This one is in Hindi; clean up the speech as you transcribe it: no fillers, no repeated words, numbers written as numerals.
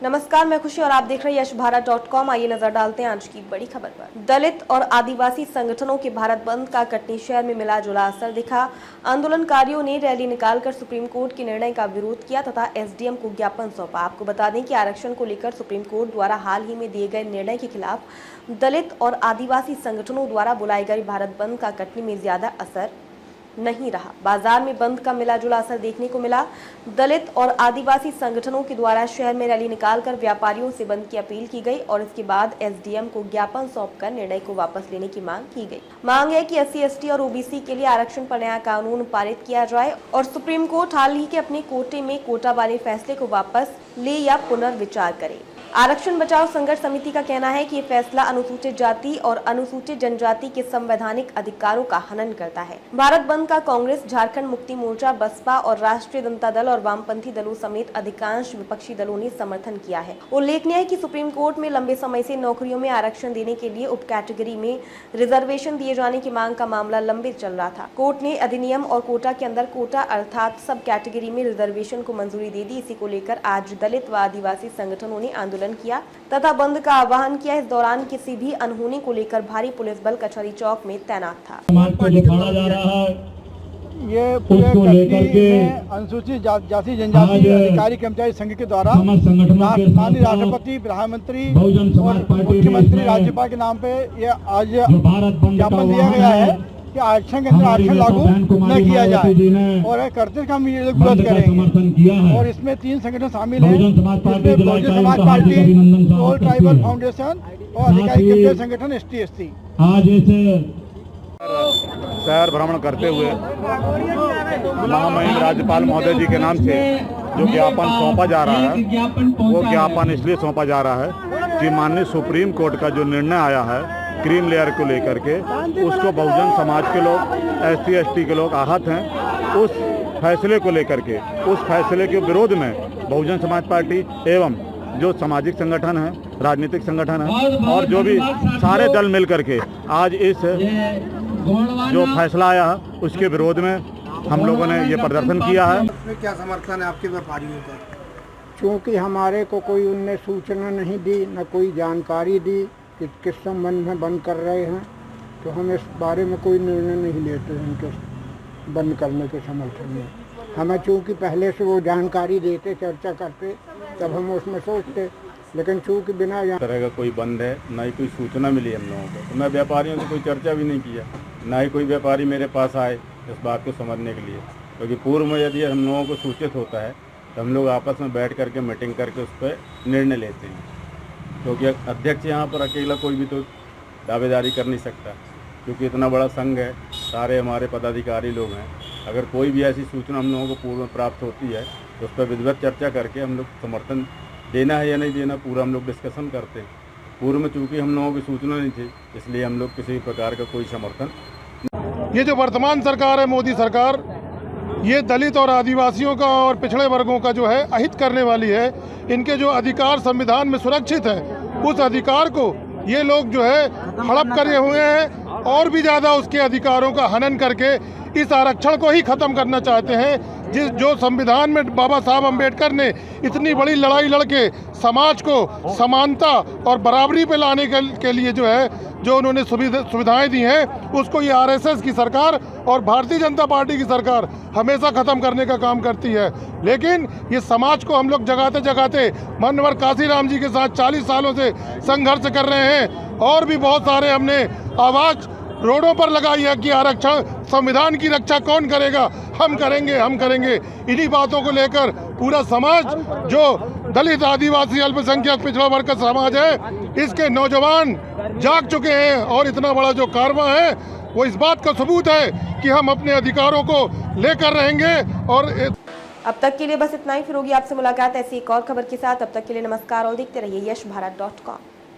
नमस्कार, मैं खुशी और आप देख रहे हैं यशभारत.com। आइए नजर डालते हैं आज की बड़ी खबर पर। दलित और आदिवासी संगठनों के भारत बंद का कटनी शहर में मिला जुला असर दिखा। आंदोलनकारियों ने रैली निकालकर सुप्रीम कोर्ट के निर्णय का विरोध किया तथा एसडीएम को ज्ञापन सौंपा। आपको बता दें कि आरक्षण को लेकर सुप्रीम कोर्ट द्वारा हाल ही में दिए गए निर्णय के खिलाफ दलित और आदिवासी संगठनों द्वारा बुलाई गई भारत बंद का कटनी में ज्यादा असर नहीं रहा। बाजार में बंद का मिला जुला असर देखने को मिला। दलित और आदिवासी संगठनों के द्वारा शहर में रैली निकालकर व्यापारियों से बंद की अपील की गई और इसके बाद एसडीएम को ज्ञापन सौंपकर निर्णय को वापस लेने की मांग की गई। मांग है कि एससी, एसटी और ओबीसी के लिए आरक्षण पर नया कानून पारित किया जाए और सुप्रीम कोर्ट हाल ही के अपने कोटे में कोटा वाले फैसले को वापस ले या पुनर्विचार करे। आरक्षण बचाओ संघर्ष समिति का कहना है कि ये फैसला अनुसूचित जाति और अनुसूचित जनजाति के संवैधानिक अधिकारों का हनन करता है। भारत बंद का कांग्रेस, झारखंड मुक्ति मोर्चा, बसपा और राष्ट्रीय जनता दल और वामपंथी दलों समेत अधिकांश विपक्षी दलों ने समर्थन किया है। उल्लेखनीय है कि सुप्रीम कोर्ट में लंबे समय से नौकरियों में आरक्षण देने के लिए उप कैटेगरी में रिजर्वेशन दिए जाने की मांग का मामला लंबित चल रहा था। कोर्ट ने अधिनियम और कोटा के अंदर कोटा अर्थात सब कैटेगरी में रिजर्वेशन को मंजूरी दे दी। इसी को लेकर आज दलित व आदिवासी संगठनों ने आंदोलन किया तथा बंद का आह्वान किया। इस दौरान किसी भी अनहोनी को लेकर भारी पुलिस बल कचहरी चौक में तैनात था। ये पूरे कटनी में अनुसूचित जाति जनजाति अधिकारी कर्मचारी संघ के द्वारा माननीय राष्ट्रपति, प्रधानमंत्री और मुख्यमंत्री, राज्यपाल के नाम पे ये आज ज्ञापन दिया गया है कि आरक्षण के अंदर आरक्षण लागू न किया जाए और करते हम ये विरोध करेंगे। और इसमें 3 संगठन शामिल हैं, इसमें Bahujan Samaj party, all tribal foundation और अधिकारी कर्मचारी संगठन ST/SC। आज शहर भ्रमण करते हुए महामहिम राज्यपाल महोदय जी के नाम से जो ज्ञापन सौंपा जा रहा है, वो ज्ञापन इसलिए सौंपा जा रहा है कि माननीय सुप्रीम कोर्ट का जो निर्णय आया है क्रीम लेयर को लेकर के, उसको बहुजन समाज के लोग, ST/ST के लोग आहत हैं। उस फैसले को लेकर के, उस फैसले के विरोध में बहुजन समाज पार्टी एवं जो सामाजिक संगठन है, राजनीतिक संगठन है और जो भी सारे दल मिल करके आज इस जो फैसला आया है उसके विरोध में हम लोगों ने ये प्रदर्शन किया है। इसमें क्या समर्थन है आपके व्यापारियों का? क्योंकि हमारे को कोई उनने सूचना नहीं दी, न कोई जानकारी दी कि किस संबंध में बंद कर रहे हैं, तो हम इस बारे में कोई निर्णय नहीं लेते हैं उनके बंद करने के समर्थन में। हमें चूँकि पहले से वो जानकारी देते, चर्चा करते, तब हम उसमें सोचते, लेकिन चूँकि बिना तरह का कोई बंद है, ना ही कोई सूचना मिली हम लोगों को, तो मैं व्यापारियों से कोई चर्चा भी नहीं किया, ना ही कोई व्यापारी मेरे पास आए इस बात को समझने के लिए। क्योंकि पूर्व में यदि हम लोगों को सूचित होता है तो हम लोग आपस में बैठ करके मीटिंग करके उस पर निर्णय लेते हैं। क्योंकि अध्यक्ष यहाँ पर अकेला कोई भी तो दावेदारी कर नहीं सकता, क्योंकि इतना बड़ा संघ है, सारे हमारे पदाधिकारी लोग हैं। अगर कोई भी ऐसी सूचना हम लोगों को पूर्व में प्राप्त होती है तो उस पर विधिवत चर्चा करके हम लोग समर्थन देना है या नहीं देना पूरा हम लोग डिस्कशन करते हैं। पूर्व में चूँकि हम लोगों की सूचना नहीं थी, इसलिए हम लोग किसी भी प्रकार का कोई समर्थन। ये जो वर्तमान सरकार है, मोदी सरकार, ये दलित और आदिवासियों का और पिछड़े वर्गों का जो है अहित करने वाली है। इनके जो अधिकार संविधान में सुरक्षित है, उस अधिकार को ये लोग जो है हड़प करे हुए हैं और भी ज़्यादा उसके अधिकारों का हनन करके इस आरक्षण को ही ख़त्म करना चाहते हैं। जो संविधान में बाबा साहब अम्बेडकर ने इतनी बड़ी लड़ाई लड़के समाज को समानता और बराबरी पे लाने के लिए जो है जो उन्होंने सुविधाएं दी हैं, उसको ये RSS की सरकार और भारतीय जनता पार्टी की सरकार हमेशा ख़त्म करने का काम करती है। लेकिन ये समाज को हम लोग जगाते जगाते माननीय काशीराम जी के साथ 40 सालों से संघर्ष कर रहे हैं और भी बहुत सारे हमने आवाज़ रोडों पर लगाई है कि आरक्षण, संविधान की रक्षा कौन करेगा, हम करेंगे, हम करेंगे। इन्हीं बातों को लेकर पूरा समाज, जो दलित, आदिवासी, अल्पसंख्यक, पिछड़ा वर्ग का समाज है, इसके नौजवान जाग चुके हैं और इतना बड़ा जो कारवां है वो इस बात का सबूत है कि हम अपने अधिकारों को लेकर रहेंगे। और अब तक के लिए बस इतना ही। फिर होगी आपसे मुलाकात ऐसी एक और खबर के साथ। अब तक के लिए नमस्कार और देखते रहिए यशभारत.com।